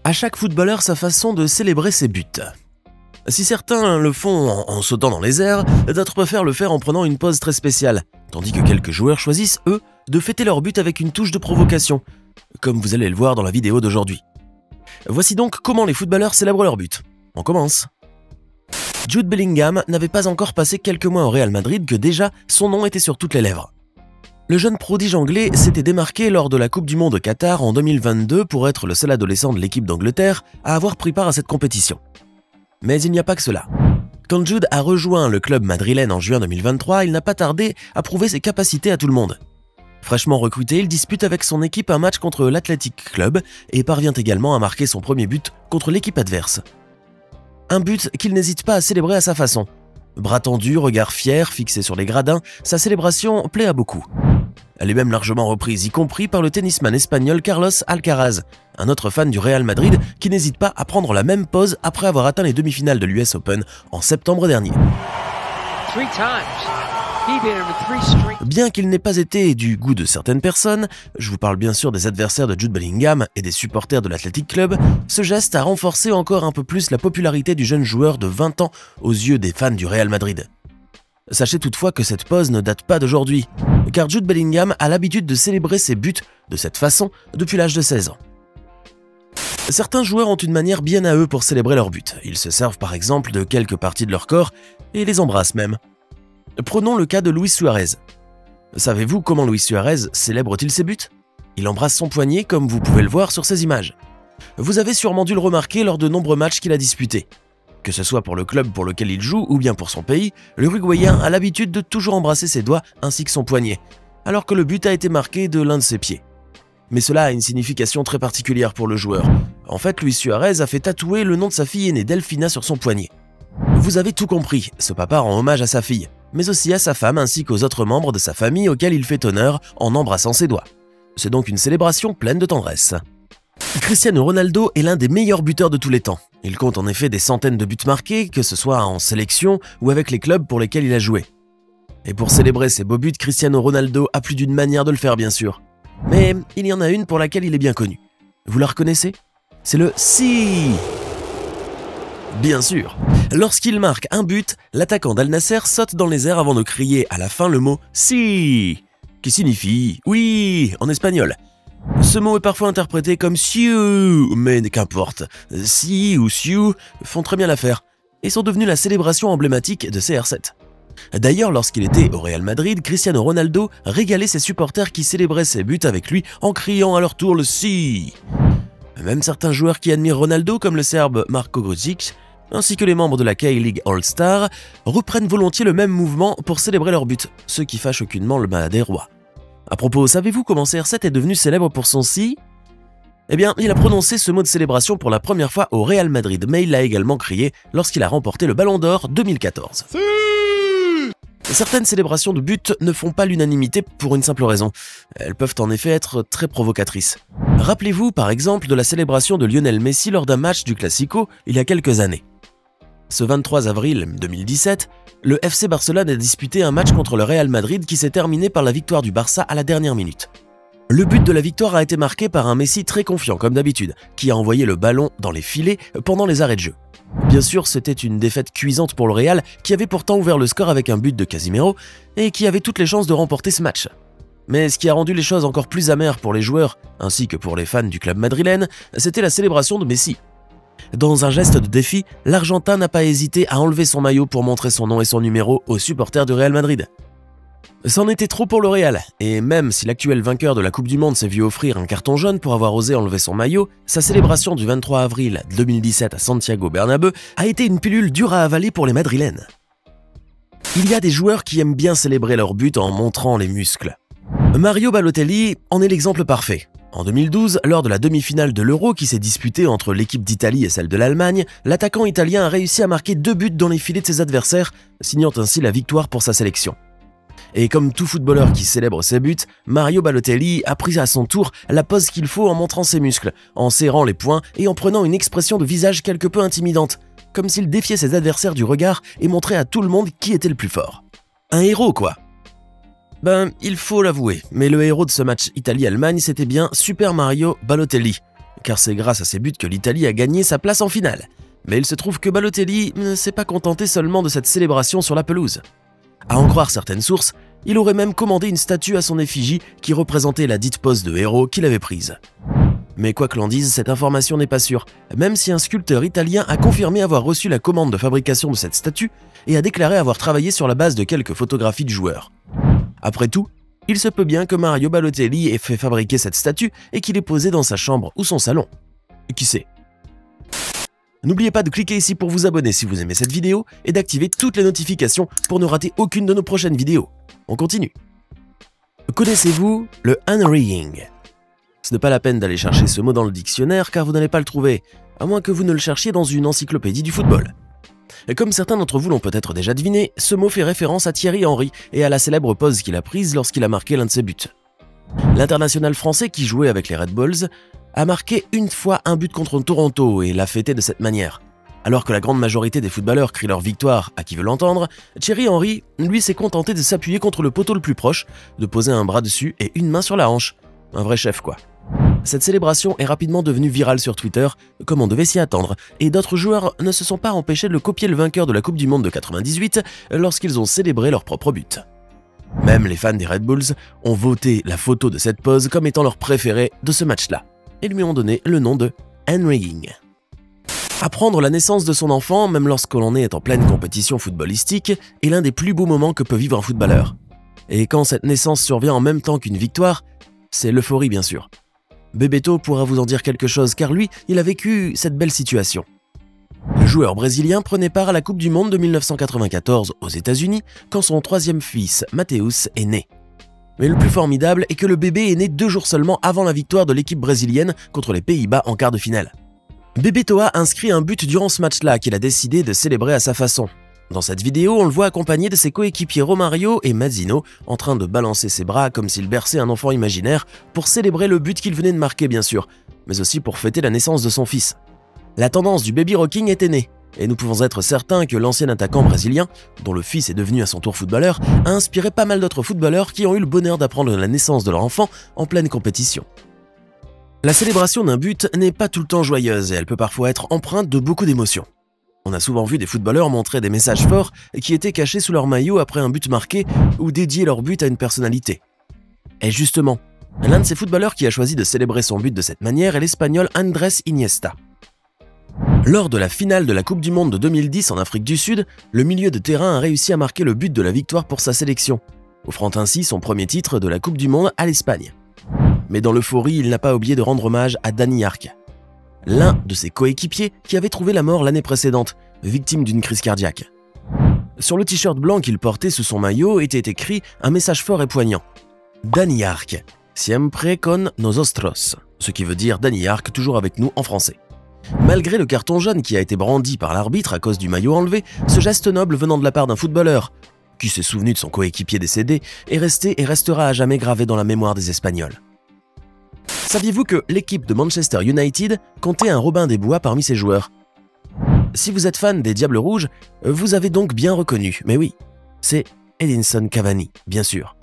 À chaque footballeur sa façon de célébrer ses buts. Si certains le font en sautant dans les airs, d'autres préfèrent le faire en prenant une pose très spéciale, tandis que quelques joueurs choisissent, eux, de fêter leur but avec une touche de provocation, comme vous allez le voir dans la vidéo d'aujourd'hui. Voici donc comment les footballeurs célèbrent leur but. On commence. Jude Bellingham n'avait pas encore passé quelques mois au Real Madrid que déjà son nom était sur toutes les lèvres. Le jeune prodige anglais s'était démarqué lors de la Coupe du Monde au Qatar en 2022 pour être le seul adolescent de l'équipe d'Angleterre à avoir pris part à cette compétition. Mais il n'y a pas que cela. Quand Jude a rejoint le club madrilène en juin 2023, il n'a pas tardé à prouver ses capacités à tout le monde. Fraîchement recruté, il dispute avec son équipe un match contre l'Athletic Club et parvient également à marquer son premier but contre l'équipe adverse. Un but qu'il n'hésite pas à célébrer à sa façon. Bras tendus, regard fier, fixé sur les gradins, sa célébration plaît à beaucoup. Elle est même largement reprise, y compris par le tennisman espagnol Carlos Alcaraz, un autre fan du Real Madrid qui n'hésite pas à prendre la même pose après avoir atteint les demi-finales de l'US Open en septembre dernier. Bien qu'il n'ait pas été du goût de certaines personnes, je vous parle bien sûr des adversaires de Jude Bellingham et des supporters de l'Athletic Club, ce geste a renforcé encore un peu plus la popularité du jeune joueur de 20 ans aux yeux des fans du Real Madrid. Sachez toutefois que cette pose ne date pas d'aujourd'hui, car Jude Bellingham a l'habitude de célébrer ses buts de cette façon depuis l'âge de 16 ans. Certains joueurs ont une manière bien à eux pour célébrer leurs buts. Ils se servent par exemple de quelques parties de leur corps et les embrassent même. Prenons le cas de Luis Suarez. Savez-vous comment Luis Suarez célèbre-t-il ses buts? Il embrasse son poignet comme vous pouvez le voir sur ces images. Vous avez sûrement dû le remarquer lors de nombreux matchs qu'il a disputés. Que ce soit pour le club pour lequel il joue ou bien pour son pays, l'Uruguayen a l'habitude de toujours embrasser ses doigts ainsi que son poignet, alors que le but a été marqué de l'un de ses pieds. Mais cela a une signification très particulière pour le joueur. En fait, Luis Suarez a fait tatouer le nom de sa fille aînée Delfina sur son poignet. Vous avez tout compris, ce papa rend hommage à sa fille, mais aussi à sa femme ainsi qu'aux autres membres de sa famille auxquels il fait honneur en embrassant ses doigts. C'est donc une célébration pleine de tendresse. Cristiano Ronaldo est l'un des meilleurs buteurs de tous les temps. Il compte en effet des centaines de buts marqués, que ce soit en sélection ou avec les clubs pour lesquels il a joué. Et pour célébrer ses beaux buts, Cristiano Ronaldo a plus d'une manière de le faire bien sûr. Mais il y en a une pour laquelle il est bien connu. Vous la reconnaissez? C'est le « Si ». Bien sûr. Lorsqu'il marque un but, l'attaquant d'Al Nasser saute dans les airs avant de crier à la fin le mot « Si », qui signifie « oui » en espagnol. Ce mot est parfois interprété comme « siu », mais qu'importe, « si » ou « siu » font très bien l'affaire, et sont devenus la célébration emblématique de CR7. D'ailleurs, lorsqu'il était au Real Madrid, Cristiano Ronaldo régalait ses supporters qui célébraient ses buts avec lui en criant à leur tour le « si ». Même certains joueurs qui admirent Ronaldo, comme le Serbe Marko Grujic, ainsi que les membres de la K-League All-Star, reprennent volontiers le même mouvement pour célébrer leur but, ce qui fâche aucunement le Madérois. À propos, savez-vous comment CR7 est devenu célèbre pour son si? Eh bien, il a prononcé ce mot de célébration pour la première fois au Real Madrid, mais il l'a également crié lorsqu'il a remporté le Ballon d'Or 2014. Si! Certaines célébrations de buts ne font pas l'unanimité pour une simple raison. Elles peuvent en effet être très provocatrices. Rappelez-vous par exemple de la célébration de Lionel Messi lors d'un match du Classico il y a quelques années. Ce 23 avril 2017, le FC Barcelone a disputé un match contre le Real Madrid qui s'est terminé par la victoire du Barça à la dernière minute. Le but de la victoire a été marqué par un Messi très confiant comme d'habitude, qui a envoyé le ballon dans les filets pendant les arrêts de jeu. Bien sûr, c'était une défaite cuisante pour le Real, qui avait pourtant ouvert le score avec un but de Casemiro et qui avait toutes les chances de remporter ce match. Mais ce qui a rendu les choses encore plus amères pour les joueurs, ainsi que pour les fans du club madrilène, c'était la célébration de Messi. Dans un geste de défi, l'Argentin n'a pas hésité à enlever son maillot pour montrer son nom et son numéro aux supporters du Real Madrid. C'en était trop pour le Real, et même si l'actuel vainqueur de la Coupe du Monde s'est vu offrir un carton jaune pour avoir osé enlever son maillot, sa célébration du 23 avril 2017 à Santiago Bernabéu a été une pilule dure à avaler pour les Madrilènes. Il y a des joueurs qui aiment bien célébrer leur but en montrant les muscles. Mario Balotelli en est l'exemple parfait. En 2012, lors de la demi-finale de l'Euro qui s'est disputée entre l'équipe d'Italie et celle de l'Allemagne, l'attaquant italien a réussi à marquer 2 buts dans les filets de ses adversaires, signant ainsi la victoire pour sa sélection. Et comme tout footballeur qui célèbre ses buts, Mario Balotelli a pris à son tour la pose qu'il faut en montrant ses muscles, en serrant les poings et en prenant une expression de visage quelque peu intimidante, comme s'il défiait ses adversaires du regard et montrait à tout le monde qui était le plus fort. Un héros quoi. Ben, il faut l'avouer, mais le héros de ce match Italie-Allemagne, c'était bien Super Mario Balotelli. car c'est grâce à ses buts que l'Italie a gagné sa place en finale. Mais il se trouve que Balotelli ne s'est pas contenté seulement de cette célébration sur la pelouse. À en croire certaines sources, il aurait même commandé une statue à son effigie qui représentait la dite pose de héros qu'il avait prise. Mais quoi que l'on dise, cette information n'est pas sûre, même si un sculpteur italien a confirmé avoir reçu la commande de fabrication de cette statue et a déclaré avoir travaillé sur la base de quelques photographies du joueur. Après tout, il se peut bien que Mario Balotelli ait fait fabriquer cette statue et qu'il l'ait posée dans sa chambre ou son salon. Qui sait? N'oubliez pas de cliquer ici pour vous abonner si vous aimez cette vidéo et d'activer toutes les notifications pour ne rater aucune de nos prochaines vidéos. On continue. Connaissez-vous le unringing? Ce n'est pas la peine d'aller chercher ce mot dans le dictionnaire car vous n'allez pas le trouver, à moins que vous ne le cherchiez dans une encyclopédie du football. Et comme certains d'entre vous l'ont peut-être déjà deviné, ce mot fait référence à Thierry Henry et à la célèbre pose qu'il a prise lorsqu'il a marqué l'un de ses buts. L'international français qui jouait avec les Red Bulls a marqué une fois un but contre Toronto et l'a fêté de cette manière. Alors que la grande majorité des footballeurs crient leur victoire à qui veut l'entendre, Thierry Henry, lui, s'est contenté de s'appuyer contre le poteau le plus proche, de poser un bras dessus et une main sur la hanche. Un vrai chef quoi. Cette célébration est rapidement devenue virale sur Twitter, comme on devait s'y attendre, et d'autres joueurs ne se sont pas empêchés de le copier le vainqueur de la Coupe du Monde de 98 lorsqu'ils ont célébré leur propre but. Même les fans des Red Bulls ont voté la photo de cette pose comme étant leur préférée de ce match-là, et lui ont donné le nom de unringing. Apprendre la naissance de son enfant, même lorsque l'on est en pleine compétition footballistique, est l'un des plus beaux moments que peut vivre un footballeur. Et quand cette naissance survient en même temps qu'une victoire, c'est l'euphorie bien sûr. Bebeto pourra vous en dire quelque chose car lui, il a vécu cette belle situation. Le joueur brésilien prenait part à la Coupe du Monde de 1994 aux États-Unis quand son troisième fils, Matheus, est né. Mais le plus formidable est que le bébé est né 2 jours seulement avant la victoire de l'équipe brésilienne contre les Pays-Bas en quart de finale. Bebeto a inscrit un but durant ce match-là qu'il a décidé de célébrer à sa façon. Dans cette vidéo, on le voit accompagné de ses coéquipiers Romario et Mazzino en train de balancer ses bras comme s'il berçait un enfant imaginaire pour célébrer le but qu'il venait de marquer bien sûr, mais aussi pour fêter la naissance de son fils. La tendance du baby rocking était née, et nous pouvons être certains que l'ancien attaquant brésilien, dont le fils est devenu à son tour footballeur, a inspiré pas mal d'autres footballeurs qui ont eu le bonheur d'apprendre la naissance de leur enfant en pleine compétition. La célébration d'un but n'est pas tout le temps joyeuse et elle peut parfois être empreinte de beaucoup d'émotions. On a souvent vu des footballeurs montrer des messages forts qui étaient cachés sous leur maillot après un but marqué ou dédier leur but à une personnalité. Et justement, l'un de ces footballeurs qui a choisi de célébrer son but de cette manière est l'Espagnol Andrés Iniesta. Lors de la finale de la Coupe du Monde de 2010 en Afrique du Sud, le milieu de terrain a réussi à marquer le but de la victoire pour sa sélection, offrant ainsi son premier titre de la Coupe du Monde à l'Espagne. Mais dans l'euphorie, il n'a pas oublié de rendre hommage à Dani Jarque, l'un de ses coéquipiers qui avait trouvé la mort l'année précédente, victime d'une crise cardiaque. Sur le t-shirt blanc qu'il portait sous son maillot était écrit un message fort et poignant. Dani Jarque, siempre con nosotros, ce qui veut dire Dani Jarque toujours avec nous en français. Malgré le carton jaune qui a été brandi par l'arbitre à cause du maillot enlevé, ce geste noble venant de la part d'un footballeur, qui s'est souvenu de son coéquipier décédé, est resté et restera à jamais gravé dans la mémoire des Espagnols. Saviez-vous que l'équipe de Manchester United comptait un Robin des Bois parmi ses joueurs? Si vous êtes fan des Diables Rouges, vous avez donc bien reconnu, mais oui, c'est Edinson Cavani, bien sûr.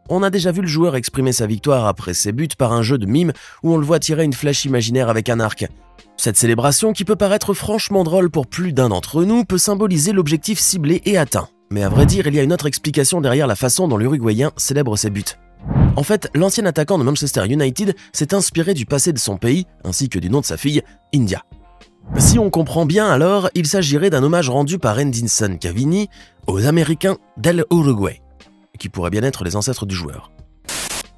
On a déjà vu le joueur exprimer sa victoire après ses buts par un jeu de mime où on le voit tirer une flèche imaginaire avec un arc. Cette célébration, qui peut paraître franchement drôle pour plus d'un d'entre nous, peut symboliser l'objectif ciblé et atteint. Mais à vrai dire, il y a une autre explication derrière la façon dont l'Uruguayen célèbre ses buts. En fait, l'ancien attaquant de Manchester United s'est inspiré du passé de son pays, ainsi que du nom de sa fille, India. Si on comprend bien alors, il s'agirait d'un hommage rendu par Edinson Cavani aux Américains del Uruguay, qui pourraient bien être les ancêtres du joueur.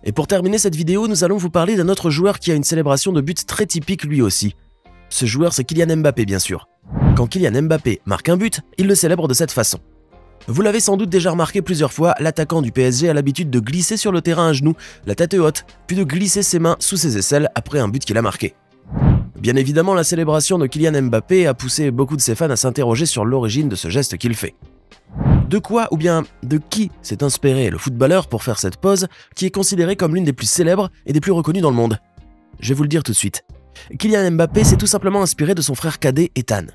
Et pour terminer cette vidéo, nous allons vous parler d'un autre joueur qui a une célébration de but très typique lui aussi. Ce joueur, c'est Kylian Mbappé bien sûr. Quand Kylian Mbappé marque un but, il le célèbre de cette façon. Vous l'avez sans doute déjà remarqué plusieurs fois, l'attaquant du PSG a l'habitude de glisser sur le terrain à genoux, la tête haute, puis de glisser ses mains sous ses aisselles après un but qu'il a marqué. Bien évidemment, la célébration de Kylian Mbappé a poussé beaucoup de ses fans à s'interroger sur l'origine de ce geste qu'il fait. De quoi ou bien de qui s'est inspiré le footballeur pour faire cette pose qui est considérée comme l'une des plus célèbres et des plus reconnues dans le monde? Je vais vous le dire tout de suite. Kylian Mbappé s'est tout simplement inspiré de son frère cadet Ethan.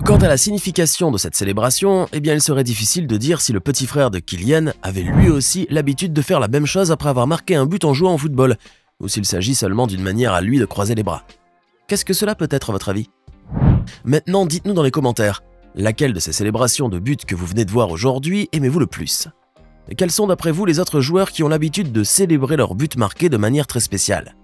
Quant à la signification de cette célébration, eh bien il serait difficile de dire si le petit frère de Kylian avait lui aussi l'habitude de faire la même chose après avoir marqué un but en jouant au football, ou s'il s'agit seulement d'une manière à lui de croiser les bras. Qu'est-ce que cela peut être à votre avis? Maintenant, dites-nous dans les commentaires, laquelle de ces célébrations de buts que vous venez de voir aujourd'hui aimez-vous le plus? Et quels sont d'après vous les autres joueurs qui ont l'habitude de célébrer leur but marqué de manière très spéciale?